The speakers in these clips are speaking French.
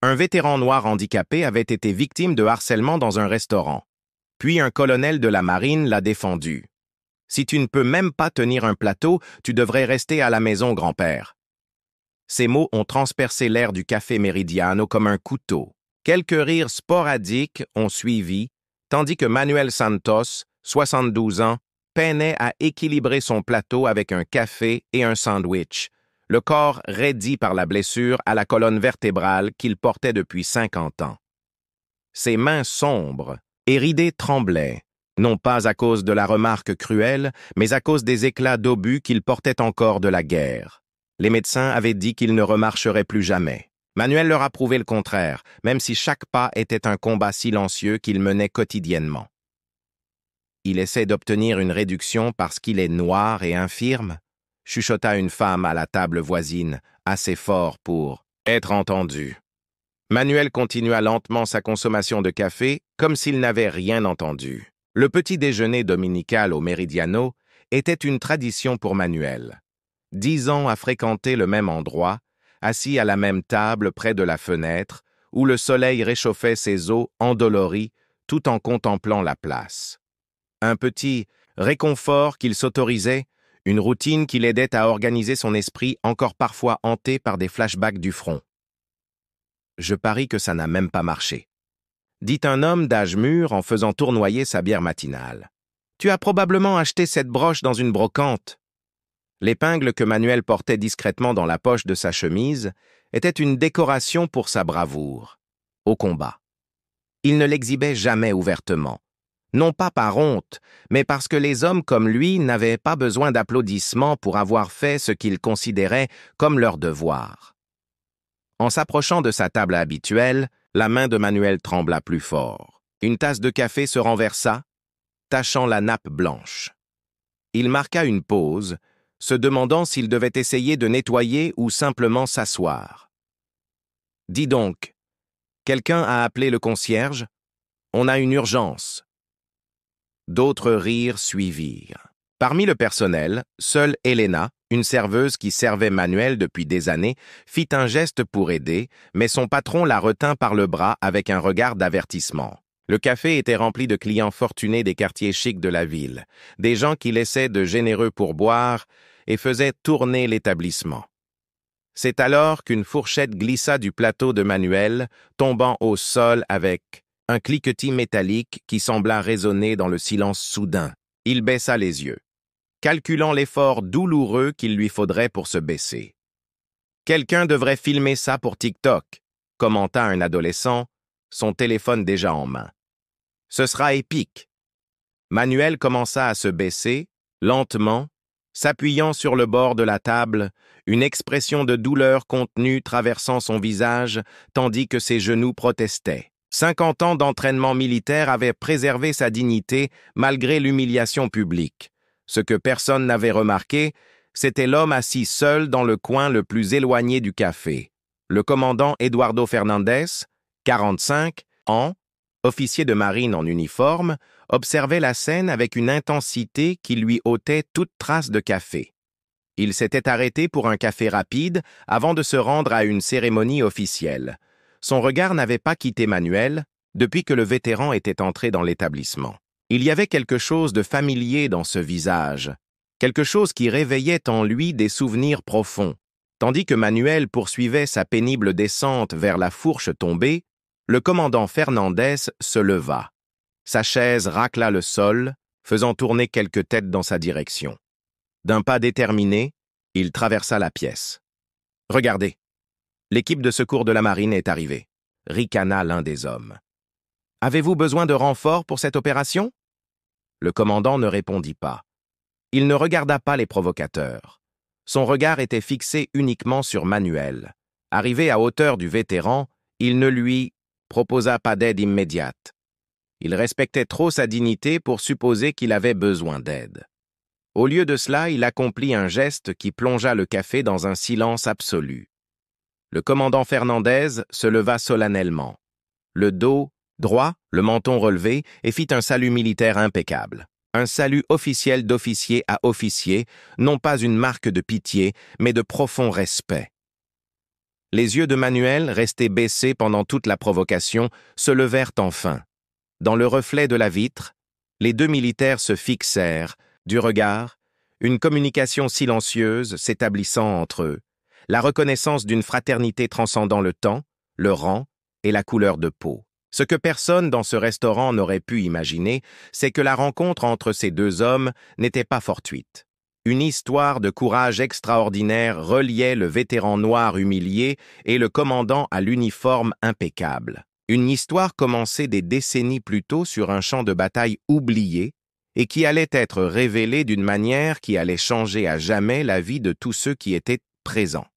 Un vétéran noir handicapé avait été victime de harcèlement dans un restaurant. Puis un colonel de la marine l'a défendu. « Si tu ne peux même pas tenir un plateau, tu devrais rester à la maison, grand-père. » Ces mots ont transpercé l'air du café Meridiano comme un couteau. Quelques rires sporadiques ont suivi, tandis que Manuel Santos, 72 ans, peinait à équilibrer son plateau avec un café et un sandwich, le corps raidi par la blessure à la colonne vertébrale qu'il portait depuis 50 ans. Ses mains sombres et ridées tremblaient, non pas à cause de la remarque cruelle, mais à cause des éclats d'obus qu'il portait encore de la guerre. Les médecins avaient dit qu'il ne remarcherait plus jamais. Manuel leur a prouvé le contraire, même si chaque pas était un combat silencieux qu'il menait quotidiennement. Il essaie d'obtenir une réduction parce qu'il est noir et infirme, chuchota une femme à la table voisine, assez fort pour être entendu. Manuel continua lentement sa consommation de café, comme s'il n'avait rien entendu. Le petit déjeuner dominical au Meridiano était une tradition pour Manuel. 10 ans à fréquenter le même endroit, assis à la même table près de la fenêtre, où le soleil réchauffait ses os endoloris tout en contemplant la place. Un petit réconfort qu'il s'autorisait, une routine qui l'aidait à organiser son esprit encore parfois hanté par des flashbacks du front. Je parie que ça n'a même pas marché, dit un homme d'âge mûr en faisant tournoyer sa bière matinale. Tu as probablement acheté cette broche dans une brocante. L'épingle que Manuel portait discrètement dans la poche de sa chemise était une décoration pour sa bravoure, au combat. Il ne l'exhibait jamais ouvertement, non pas par honte, mais parce que les hommes comme lui n'avaient pas besoin d'applaudissements pour avoir fait ce qu'ils considéraient comme leur devoir. En s'approchant de sa table habituelle, la main de Manuel trembla plus fort. Une tasse de café se renversa, tachant la nappe blanche. Il marqua une pause, se demandant s'il devait essayer de nettoyer ou simplement s'asseoir. « Dis donc, quelqu'un a appelé le concierge? On a une urgence. » D'autres rires suivirent. Parmi le personnel, seule Elena, une serveuse qui servait Manuel depuis des années, fit un geste pour aider, mais son patron la retint par le bras avec un regard d'avertissement. Le café était rempli de clients fortunés des quartiers chics de la ville, des gens qui laissaient de généreux pourboires et faisaient tourner l'établissement. C'est alors qu'une fourchette glissa du plateau de Manuel, tombant au sol avec un cliquetis métallique qui sembla résonner dans le silence soudain. Il baissa les yeux, calculant l'effort douloureux qu'il lui faudrait pour se baisser. « Quelqu'un devrait filmer ça pour TikTok », commenta un adolescent, son téléphone déjà en main. « Ce sera épique. » Manuel commença à se baisser, lentement, s'appuyant sur le bord de la table, une expression de douleur contenue traversant son visage, tandis que ses genoux protestaient. 50 ans d'entraînement militaire avaient préservé sa dignité malgré l'humiliation publique. Ce que personne n'avait remarqué, c'était l'homme assis seul dans le coin le plus éloigné du café. Le commandant Eduardo Fernandez, 45 ans, officier de marine en uniforme, observait la scène avec une intensité qui lui ôtait toute trace de café. Il s'était arrêté pour un café rapide avant de se rendre à une cérémonie officielle. Son regard n'avait pas quitté Manuel depuis que le vétéran était entré dans l'établissement. Il y avait quelque chose de familier dans ce visage, quelque chose qui réveillait en lui des souvenirs profonds. Tandis que Manuel poursuivait sa pénible descente vers la fourche tombée, le commandant Fernandez se leva. Sa chaise racla le sol, faisant tourner quelques têtes dans sa direction. D'un pas déterminé, il traversa la pièce. « Regardez, l'équipe de secours de la marine est arrivée, » ricana l'un des hommes. « Avez-vous besoin de renfort pour cette opération ?» Le commandant ne répondit pas. Il ne regarda pas les provocateurs. Son regard était fixé uniquement sur Manuel. Arrivé à hauteur du vétéran, il ne lui proposa pas d'aide immédiate. Il respectait trop sa dignité pour supposer qu'il avait besoin d'aide. Au lieu de cela, il accomplit un geste qui plongea le café dans un silence absolu. Le commandant Fernandez se leva solennellement, le dos droit, le menton relevé, et fit un salut militaire impeccable. Un salut officiel d'officier à officier, non pas une marque de pitié, mais de profond respect. Les yeux de Manuel, restés baissés pendant toute la provocation, se levèrent enfin. Dans le reflet de la vitre, les deux militaires se fixèrent, du regard, une communication silencieuse s'établissant entre eux, la reconnaissance d'une fraternité transcendant le temps, le rang et la couleur de peau. Ce que personne dans ce restaurant n'aurait pu imaginer, c'est que la rencontre entre ces deux hommes n'était pas fortuite. Une histoire de courage extraordinaire reliait le vétéran noir humilié et le commandant à l'uniforme impeccable. Une histoire commencée des décennies plus tôt sur un champ de bataille oublié et qui allait être révélée d'une manière qui allait changer à jamais la vie de tous ceux qui étaient présents.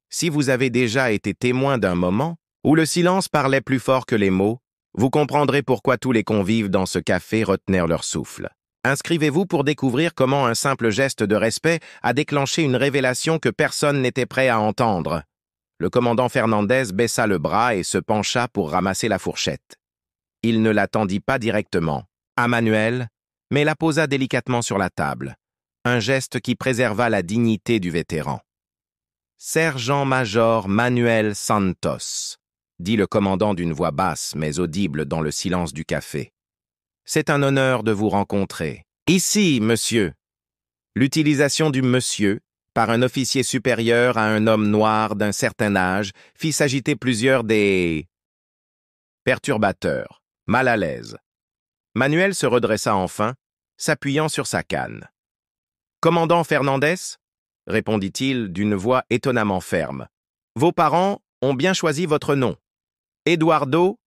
Si vous avez déjà été témoin d'un moment où le silence parlait plus fort que les mots, vous comprendrez pourquoi tous les convives dans ce café retenèrent leur souffle. Inscrivez-vous pour découvrir comment un simple geste de respect a déclenché une révélation que personne n'était prêt à entendre. Le commandant Fernandez baissa le bras et se pencha pour ramasser la fourchette. Il ne la tendit pas directement à Manuel, mais la posa délicatement sur la table, un geste qui préserva la dignité du vétéran. « Sergent-major Manuel Santos », dit le commandant d'une voix basse mais audible dans le silence du café. « C'est un honneur de vous rencontrer. Ici, monsieur. » L'utilisation du « monsieur » par un officier supérieur à un homme noir d'un certain âge fit s'agiter plusieurs des perturbateurs, mal à l'aise. Manuel se redressa enfin, s'appuyant sur sa canne. « Commandant Fernandez ?» répondit-il d'une voix étonnamment ferme. « Vos parents ont bien choisi votre nom. Eduardo,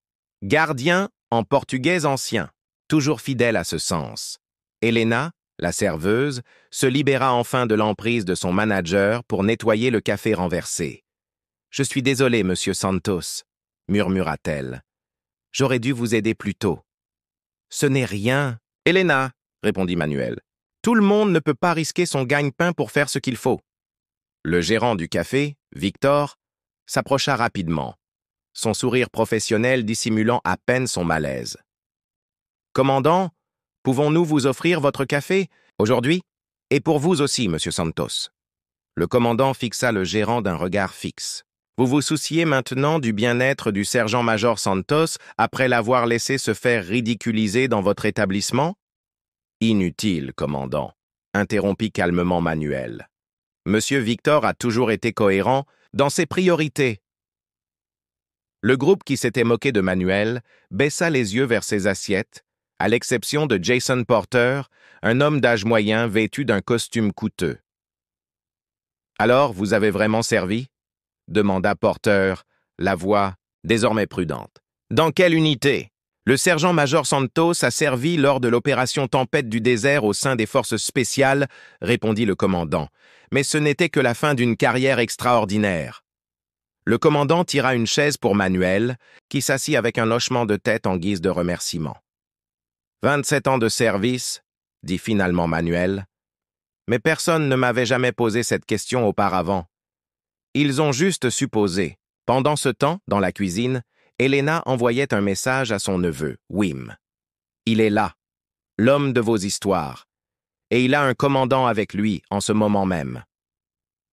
gardien en portugais ancien, toujours fidèle à ce sens. Helena, la serveuse, se libéra enfin de l'emprise de son manager pour nettoyer le café renversé. « Je suis désolé, monsieur Santos, » murmura-t-elle. « J'aurais dû vous aider plus tôt. »« Ce n'est rien. »« Helena, » répondit Manuel. « Tout le monde ne peut pas risquer son gagne-pain pour faire ce qu'il faut. » Le gérant du café, Victor, s'approcha rapidement, son sourire professionnel dissimulant à peine son malaise. « Commandant, pouvons-nous vous offrir votre café aujourd'hui? Et pour vous aussi, monsieur Santos. » Le commandant fixa le gérant d'un regard fixe. « Vous vous souciez maintenant du bien-être du sergent-major Santos après l'avoir laissé se faire ridiculiser dans votre établissement? » « Inutile, commandant, » interrompit calmement Manuel. « Monsieur Victor a toujours été cohérent dans ses priorités. » Le groupe qui s'était moqué de Manuel baissa les yeux vers ses assiettes, à l'exception de Jason Porter, un homme d'âge moyen vêtu d'un costume coûteux. « Alors, vous avez vraiment servi ?» demanda Porter, la voix désormais prudente. « Dans quelle unité ? Le sergent-major Santos a servi lors de l'opération Tempête du désert au sein des forces spéciales, répondit le commandant. Mais ce n'était que la fin d'une carrière extraordinaire. » Le commandant tira une chaise pour Manuel, qui s'assit avec un hochement de tête en guise de remerciement. « 27 ans de service, » dit finalement Manuel. « Mais personne ne m'avait jamais posé cette question auparavant. Ils ont juste supposé. Pendant ce temps, dans la cuisine, Helena envoyait un message à son neveu, Wim. Il est là, l'homme de vos histoires, et il a un commandant avec lui en ce moment même.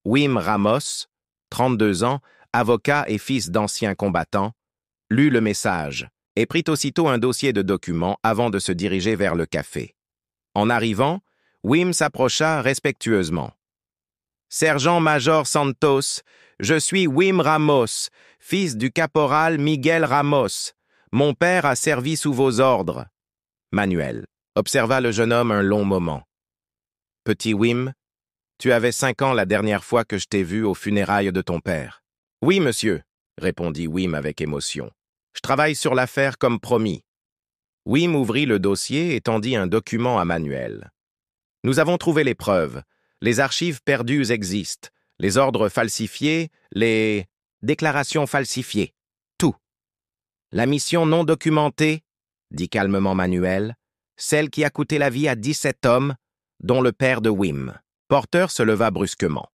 Wim Ramos, 32 ans, avocat et fils d'anciens combattants, lut le message et prit aussitôt un dossier de documents avant de se diriger vers le café. En arrivant, Wim s'approcha respectueusement. « Sergent-major Santos, je suis Wim Ramos, fils du caporal Miguel Ramos. Mon père a servi sous vos ordres. » Manuel observa le jeune homme un long moment. « Petit Wim, tu avais 5 ans la dernière fois que je t'ai vu aux funérailles de ton père. »« Oui, monsieur, » répondit Wim avec émotion. « Je travaille sur l'affaire comme promis. » Wim ouvrit le dossier et tendit un document à Manuel. « Nous avons trouvé les preuves. Les archives perdues existent. Les ordres falsifiés, les déclarations falsifiées. Tout. La mission non documentée, dit calmement Manuel, celle qui a coûté la vie à 17 hommes, dont le père de Wim. » Porter se leva brusquement.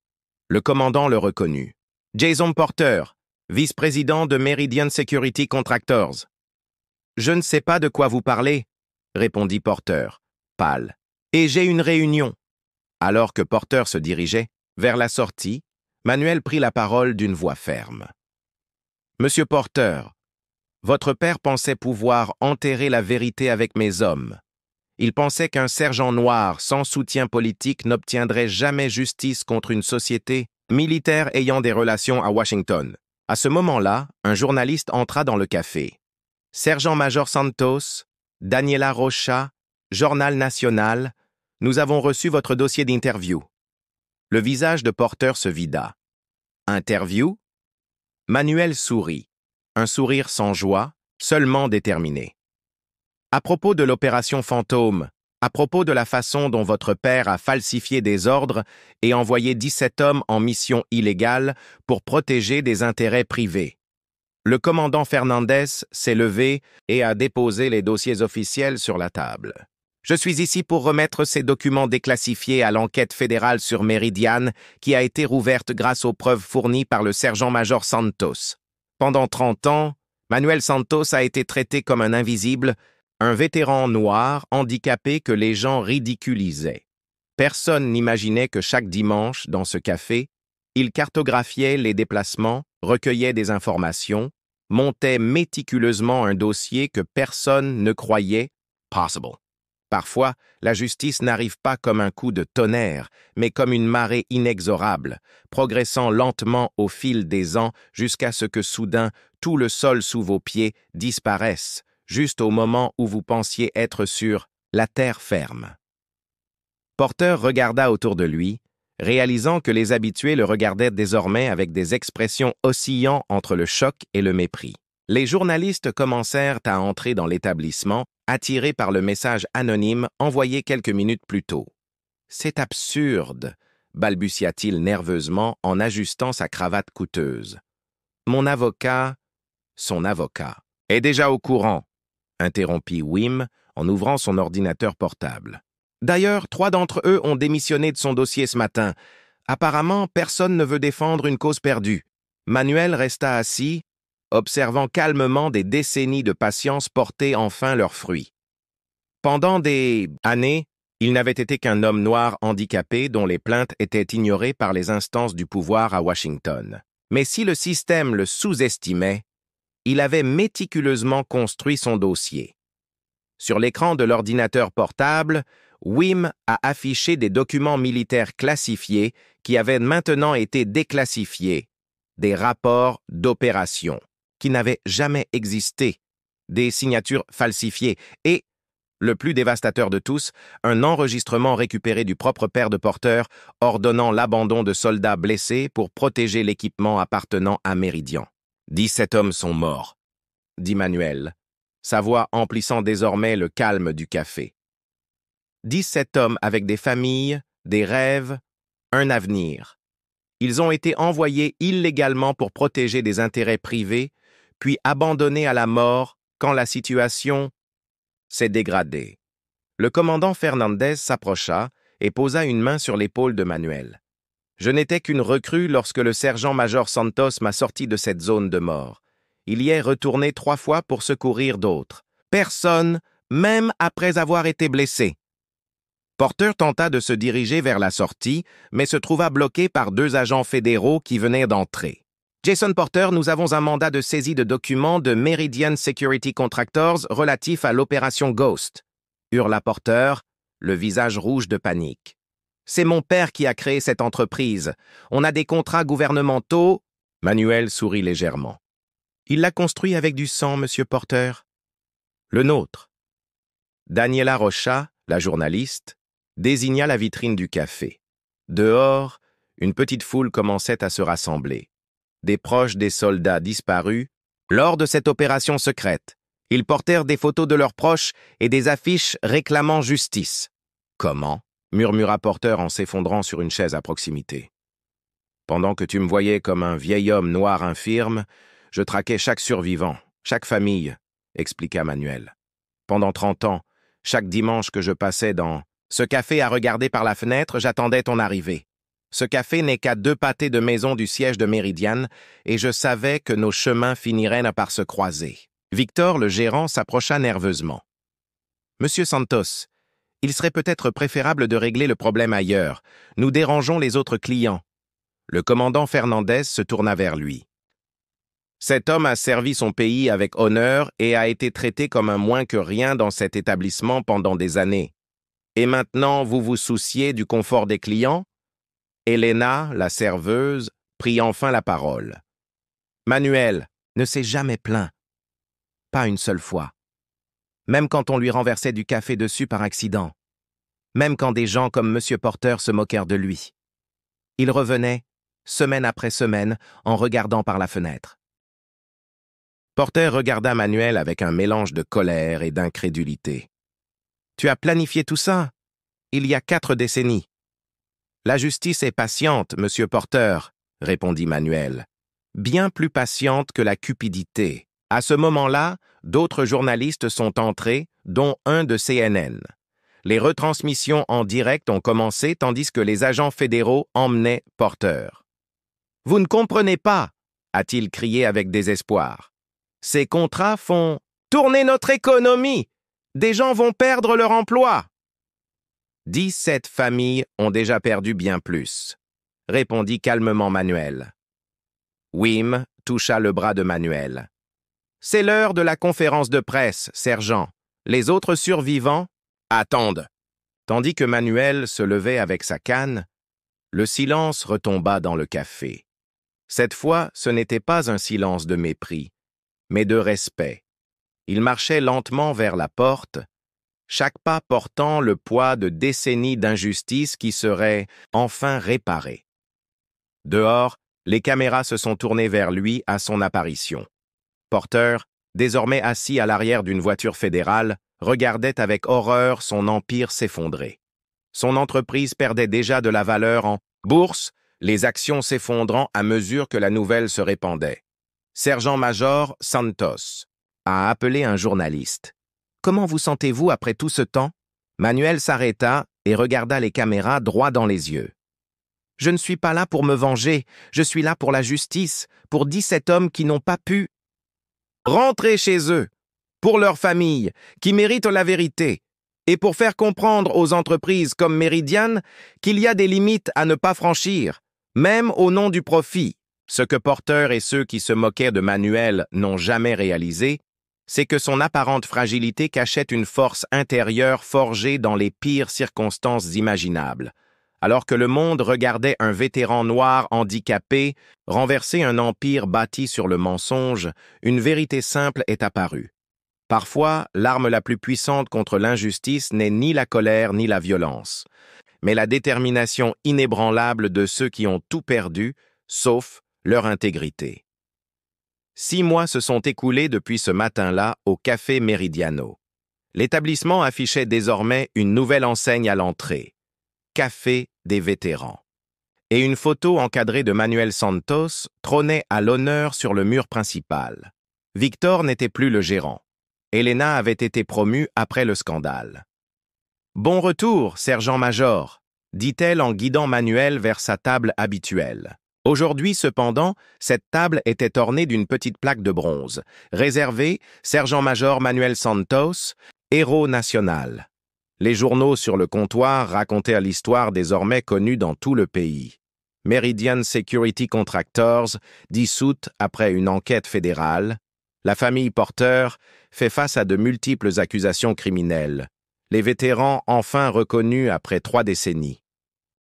Le commandant le reconnut. « Jason Porter, vice-président de Meridian Security Contractors. »« Je ne sais pas de quoi vous parlez, » répondit Porter, pâle. « Et j'ai une réunion. » Alors que Porter se dirigeait vers la sortie, Manuel prit la parole d'une voix ferme. « Monsieur Porter, votre père pensait pouvoir enterrer la vérité avec mes hommes. Il pensait qu'un sergent noir sans soutien politique n'obtiendrait jamais justice contre une société militaire ayant des relations à Washington. » À ce moment-là, un journaliste entra dans le café. « Sergent-major Santos, Daniela Rocha, Journal National, nous avons reçu votre dossier d'interview. » Le visage de Porter se vida. « Interview ?» Manuel sourit. Un sourire sans joie, seulement déterminé. « À propos de l'opération Fantôme, à propos de la façon dont votre père a falsifié des ordres et envoyé 17 hommes en mission illégale pour protéger des intérêts privés. Le commandant Fernandez s'est levé et a déposé les dossiers officiels sur la table. Je suis ici pour remettre ces documents déclassifiés à l'enquête fédérale sur Meridian qui a été rouverte grâce aux preuves fournies par le sergent-major Santos. Pendant 30 ans, Manuel Santos a été traité comme un invisible, un vétéran noir handicapé que les gens ridiculisaient. Personne n'imaginait que chaque dimanche, dans ce café, il cartographiait les déplacements, recueillait des informations, montait méticuleusement un dossier que personne ne croyait possible. Parfois, la justice n'arrive pas comme un coup de tonnerre, mais comme une marée inexorable, progressant lentement au fil des ans jusqu'à ce que soudain tout le sol sous vos pieds disparaisse, juste au moment où vous pensiez être sur la terre ferme. Porter regarda autour de lui, réalisant que les habitués le regardaient désormais avec des expressions oscillant entre le choc et le mépris. Les journalistes commencèrent à entrer dans l'établissement, attirés par le message anonyme envoyé quelques minutes plus tôt. « C'est absurde », balbutia-t-il nerveusement en ajustant sa cravate coûteuse. « Mon avocat, son avocat, est déjà au courant », interrompit Wim en ouvrant son ordinateur portable. « D'ailleurs, 3 d'entre eux ont démissionné de son dossier ce matin. Apparemment, personne ne veut défendre une cause perdue. » Manuel resta assis, observant calmement des décennies de patience porter enfin leurs fruits. Pendant des années, il n'avait été qu'un homme noir handicapé dont les plaintes étaient ignorées par les instances du pouvoir à Washington. Mais si le système le sous-estimait, il avait méticuleusement construit son dossier. Sur l'écran de l'ordinateur portable, Wim a affiché des documents militaires classifiés qui avaient maintenant été déclassifiés, des rapports d'opération qui n'avaient jamais existé, des signatures falsifiées et, le plus dévastateur de tous, un enregistrement récupéré du propre père de Porter ordonnant l'abandon de soldats blessés pour protéger l'équipement appartenant à Meridian. « 17 hommes sont morts », dit Manuel, sa voix emplissant désormais le calme du café. 17 hommes avec des familles, des rêves, un avenir. Ils ont été envoyés illégalement pour protéger des intérêts privés, puis abandonnés à la mort quand la situation s'est dégradée. Le commandant Fernandez s'approcha et posa une main sur l'épaule de Manuel. « Je n'étais qu'une recrue lorsque le sergent-major Santos m'a sorti de cette zone de mort. Il y est retourné 3 fois pour secourir d'autres. Personne, même après avoir été blessé. » Porter tenta de se diriger vers la sortie, mais se trouva bloqué par 2 agents fédéraux qui venaient d'entrer. « Jason Porter, nous avons un mandat de saisie de documents de Meridian Security Contractors relatif à l'opération Ghost », hurla Porter, le visage rouge de panique. « C'est mon père qui a créé cette entreprise. On a des contrats gouvernementaux. » Manuel sourit légèrement. « Il l'a construit avec du sang, Monsieur Porter. »« Le nôtre. » Daniela Rocha, la journaliste, désigna la vitrine du café. Dehors, une petite foule commençait à se rassembler. Des proches des soldats disparus, lors de cette opération secrète. Ils portèrent des photos de leurs proches et des affiches réclamant justice. « Comment ?» murmura Porter en s'effondrant sur une chaise à proximité. « Pendant que tu me voyais comme un vieil homme noir infirme, je traquais chaque survivant, chaque famille, » expliqua Manuel. « Pendant 30 ans, chaque dimanche que je passais dans ce café à regarder par la fenêtre, j'attendais ton arrivée. Ce café n'est qu'à 2 pâtés de maison du siège de Meridian, et je savais que nos chemins finiraient par se croiser. » Victor, le gérant, s'approcha nerveusement. « Monsieur Santos, il serait peut-être préférable de régler le problème ailleurs. Nous dérangeons les autres clients. » Le commandant Fernandez se tourna vers lui. Cet homme a servi son pays avec honneur et a été traité comme un moins que rien dans cet établissement pendant des années. Et maintenant, vous vous souciez du confort des clients? Elena, la serveuse, prit enfin la parole. Manuel ne s'est jamais plaint. Pas une seule fois. Même quand on lui renversait du café dessus par accident. Même quand des gens comme M. Porter se moquèrent de lui. Il revenait, semaine après semaine, en regardant par la fenêtre. Porter regarda Manuel avec un mélange de colère et d'incrédulité. « Tu as planifié tout ça? Il y a 4 décennies. »« La justice est patiente, Monsieur Porter, » répondit Manuel. « Bien plus patiente que la cupidité. » À ce moment-là, d'autres journalistes sont entrés, dont un de CNN. Les retransmissions en direct ont commencé tandis que les agents fédéraux emmenaient Porter. « Vous ne comprenez pas » a-t-il crié avec désespoir. « Ces contrats font tourner notre économie. Des gens vont perdre leur emploi. » 17 familles ont déjà perdu bien plus, répondit calmement Manuel. Wim toucha le bras de Manuel. C'est l'heure de la conférence de presse, sergent. Les autres survivants attendent. Tandis que Manuel se levait avec sa canne, le silence retomba dans le café. Cette fois, ce n'était pas un silence de mépris, mais de respect. Il marchait lentement vers la porte, chaque pas portant le poids de décennies d'injustice qui seraient enfin réparées. Dehors, les caméras se sont tournées vers lui à son apparition. Porter, désormais assis à l'arrière d'une voiture fédérale, regardait avec horreur son empire s'effondrer. Son entreprise perdait déjà de la valeur en bourse, les actions s'effondrant à mesure que la nouvelle se répandait. Sergent-major Santos a appelé un journaliste. « Comment vous sentez-vous après tout ce temps ?» Manuel s'arrêta et regarda les caméras droit dans les yeux. « Je ne suis pas là pour me venger, je suis là pour la justice, pour 17 hommes qui n'ont pas pu rentrer chez eux, pour leurs familles, qui méritent la vérité, et pour faire comprendre aux entreprises comme Meridian qu'il y a des limites à ne pas franchir, même au nom du profit. » Ce que Porter et ceux qui se moquaient de Manuel n'ont jamais réalisé, c'est que son apparente fragilité cachait une force intérieure forgée dans les pires circonstances imaginables. Alors que le monde regardait un vétéran noir handicapé renverser un empire bâti sur le mensonge, une vérité simple est apparue. Parfois, l'arme la plus puissante contre l'injustice n'est ni la colère ni la violence, mais la détermination inébranlable de ceux qui ont tout perdu, sauf leur intégrité. 6 mois se sont écoulés depuis ce matin-là au Café Meridiano. L'établissement affichait désormais une nouvelle enseigne à l'entrée, Café des vétérans. Et une photo encadrée de Manuel Santos trônait à l'honneur sur le mur principal. Victor n'était plus le gérant. Elena avait été promue après le scandale. « Bon retour, sergent-major », dit-elle en guidant Manuel vers sa table habituelle. Aujourd'hui, cependant, cette table était ornée d'une petite plaque de bronze, réservée Sergent-major Manuel Santos, héros national. Les journaux sur le comptoir racontaient l'histoire désormais connue dans tout le pays. Meridian Security Contractors, dissoute après une enquête fédérale. La famille Porter fait face à de multiples accusations criminelles. Les vétérans enfin reconnus après 3 décennies.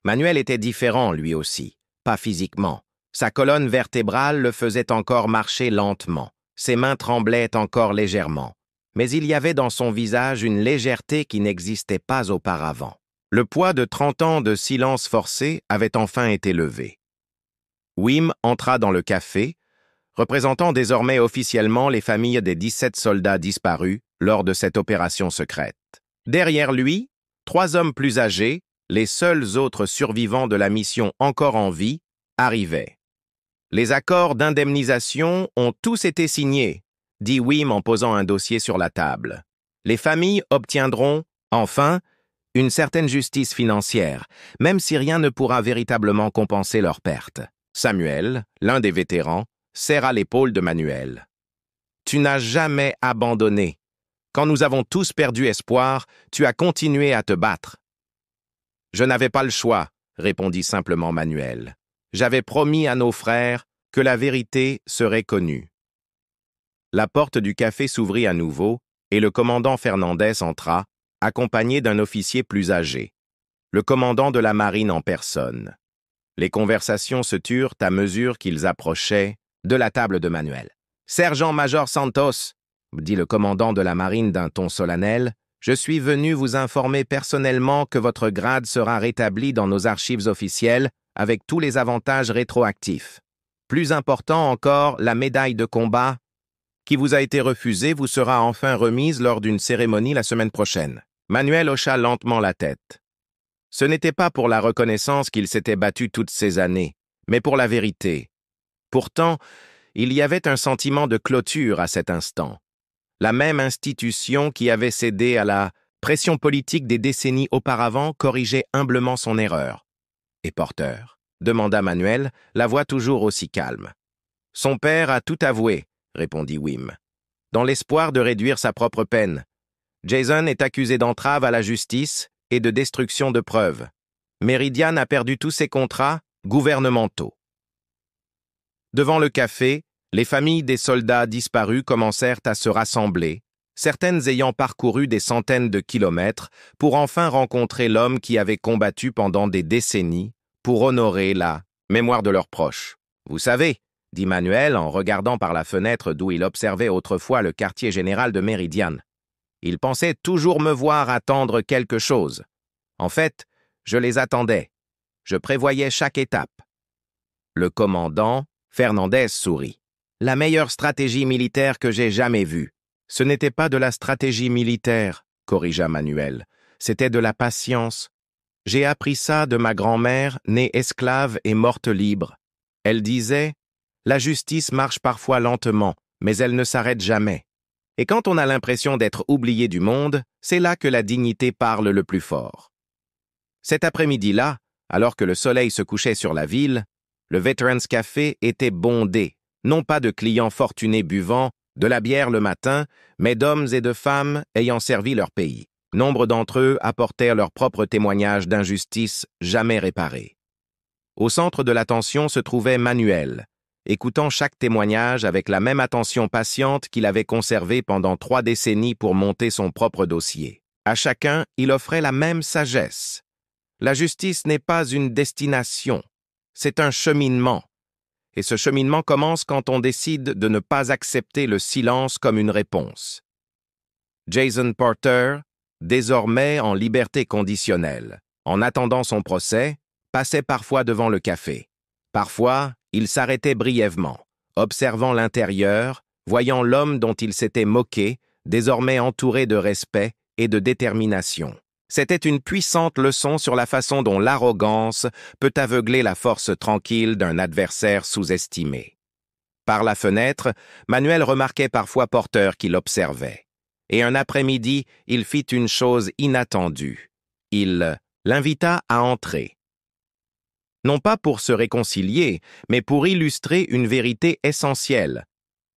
Manuel était différent, lui aussi. Pas physiquement. Sa colonne vertébrale le faisait encore marcher lentement. Ses mains tremblaient encore légèrement. Mais il y avait dans son visage une légèreté qui n'existait pas auparavant. Le poids de 30 ans de silence forcé avait enfin été levé. Wim entra dans le café, représentant désormais officiellement les familles des 17 soldats disparus lors de cette opération secrète. Derrière lui, 3 hommes plus âgés, les seuls autres survivants de la mission encore en vie, arrivaient. « Les accords d'indemnisation ont tous été signés », dit Wim en posant un dossier sur la table. « Les familles obtiendront, enfin, une certaine justice financière, même si rien ne pourra véritablement compenser leurs pertes. » Samuel, l'un des vétérans, serra l'épaule de Manuel. « Tu n'as jamais abandonné. Quand nous avons tous perdu espoir, tu as continué à te battre. » « Je n'avais pas le choix, » répondit simplement Manuel. J'avais promis à nos frères que la vérité serait connue. La porte du café s'ouvrit à nouveau et le commandant Fernandez entra, accompagné d'un officier plus âgé, le commandant de la marine en personne. Les conversations se turent à mesure qu'ils approchaient de la table de Manuel. « Sergent-major Santos », dit le commandant de la marine d'un ton solennel, « je suis venu vous informer personnellement que votre grade sera rétabli dans nos archives officielles avec tous les avantages rétroactifs. Plus important encore, la médaille de combat qui vous a été refusée vous sera enfin remise lors d'une cérémonie la semaine prochaine. » Manuel hocha lentement la tête. Ce n'était pas pour la reconnaissance qu'il s'était battu toutes ces années, mais pour la vérité. Pourtant, il y avait un sentiment de clôture à cet instant. La même institution qui avait cédé à la pression politique des décennies auparavant corrigeait humblement son erreur. « Et Porter ?» demanda Manuel, la voix toujours aussi calme. « Son père a tout avoué », répondit Wim, dans l'espoir de réduire sa propre peine. Jason est accusé d'entrave à la justice et de destruction de preuves. Meridian a perdu tous ses contrats gouvernementaux. Devant le café, les familles des soldats disparus commencèrent à se rassembler, certaines ayant parcouru des centaines de kilomètres pour enfin rencontrer l'homme qui avait combattu pendant des décennies pour honorer la mémoire de leurs proches. « Vous savez, » dit Manuel en regardant par la fenêtre d'où il observait autrefois le quartier général de Meridian. « Ils pensaient toujours me voir attendre quelque chose. En fait, je les attendais. Je prévoyais chaque étape. » Le commandant Fernandez sourit. « La meilleure stratégie militaire que j'ai jamais vue. » « Ce n'était pas de la stratégie militaire, » corrigea Manuel. « C'était de la patience. J'ai appris ça de ma grand-mère, née esclave et morte libre. Elle disait « La justice marche parfois lentement, mais elle ne s'arrête jamais. » Et quand on a l'impression d'être oublié du monde, c'est là que la dignité parle le plus fort. Cet après-midi-là, alors que le soleil se couchait sur la ville, le Veterans Café était bondé, non pas de clients fortunés buvant de la bière le matin, mais d'hommes et de femmes ayant servi leur pays. Nombre d'entre eux apportèrent leur propre témoignage d'injustice jamais réparée. Au centre de l'attention se trouvait Manuel, écoutant chaque témoignage avec la même attention patiente qu'il avait conservée pendant 3 décennies pour monter son propre dossier. À chacun, il offrait la même sagesse. La justice n'est pas une destination, c'est un cheminement. Et ce cheminement commence quand on décide de ne pas accepter le silence comme une réponse. Jason Porter, désormais en liberté conditionnelle, en attendant son procès, passait parfois devant le café. Parfois, il s'arrêtait brièvement, observant l'intérieur, voyant l'homme dont il s'était moqué, désormais entouré de respect et de détermination. C'était une puissante leçon sur la façon dont l'arrogance peut aveugler la force tranquille d'un adversaire sous-estimé. Par la fenêtre, Manuel remarquait parfois Porter qui l'observait. Et un après-midi, il fit une chose inattendue. Il l'invita à entrer. Non pas pour se réconcilier, mais pour illustrer une vérité essentielle.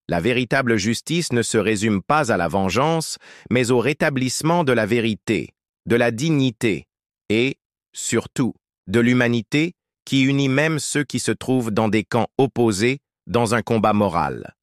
La véritable justice ne se résume pas à la vengeance, mais au rétablissement de la vérité, de la dignité et, surtout, de l'humanité qui unit même ceux qui se trouvent dans des camps opposés dans un combat moral.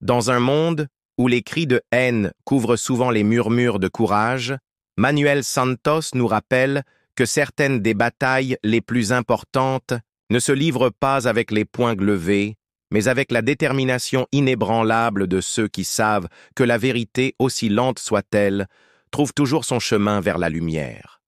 Dans un monde où les cris de haine couvrent souvent les murmures de courage, Manuel Santos nous rappelle que certaines des batailles les plus importantes ne se livrent pas avec les poings levés, mais avec la détermination inébranlable de ceux qui savent que la vérité, aussi lente soit-elle, trouve toujours son chemin vers la lumière.